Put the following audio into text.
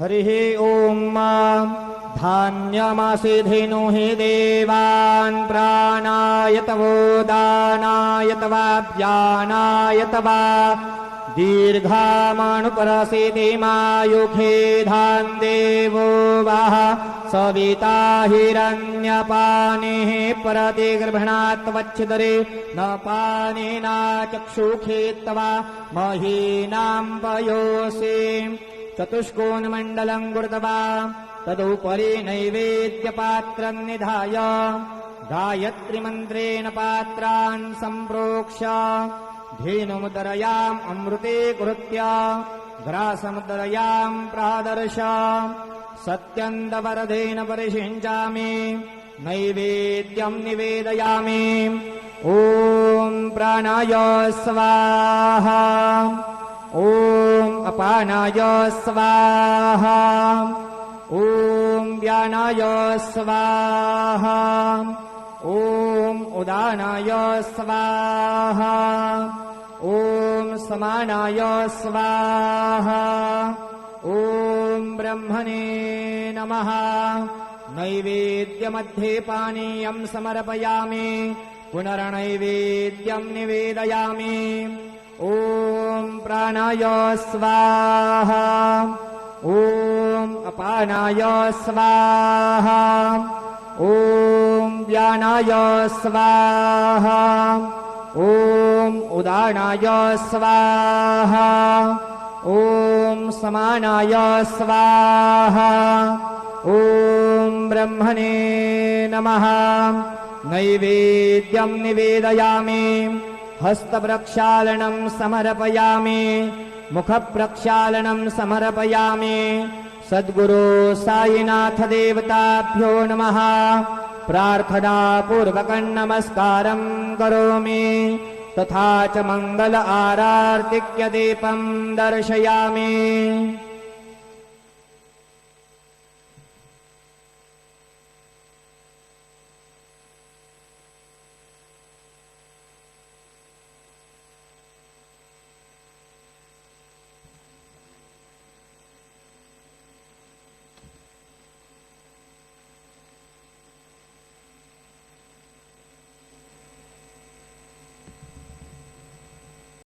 हरिः ॐ धान्यमासीधेनु हि देवान् प्राणाय तवो दानाय तवाभ्यानाय तवा दीर्घामानुपरसीति मायुखे धान् देवो वाह सविता हिरण्यपानेः परति गर्भणात् वच्छिदरे न पानेना चक्षुखे तवा महीनां पयोषि चतुष्कोणमण्डलं गुरुतवा तदुपरि नैवेद्यपात्रं निधाय गायत्रीमन्त्रेण पात्रान् सम्प्रोक्ष्य धेनुमुदरयाम् अमृते कृत्य ग्रासमुदरयाम् प्रादर्श सत्यन्दवरधेन परिषिञ्चामि नैवेद्यं निवेदयामि। ॐ प्राणाय स्वाहा ॐ अपानाय स्वाहा ॐ व्यानाय स्वाहा ॐ उदानाय स्वाहा ॐ समानाय स्वाहा ॐ ब्रह्मणे नमः। नैवेद्यमध्ये पानीयं समर्पयामि पुनर्नैवेद्यं निवेदयामि। ॐ प्राणाय स्वाहा ॐ अपानाय स्वाहा ॐ व्यानाय स्वाहा ॐ उदानाय स्वाहा ॐ समानाय स्वाहा ॐ ब्रह्मणे नमः। नैवेद्यं निवेदयामि हस्तप्रक्षालनं समर्पयामि मुखप्रक्षालनं समर्पयामि। सद्गुरु साईनाथ देवताभ्यो नमः। प्रार्थना पूर्वकं नमस्कारं करोमि तथा च मंगल आरार्तिक्य दीपं दर्शयामि।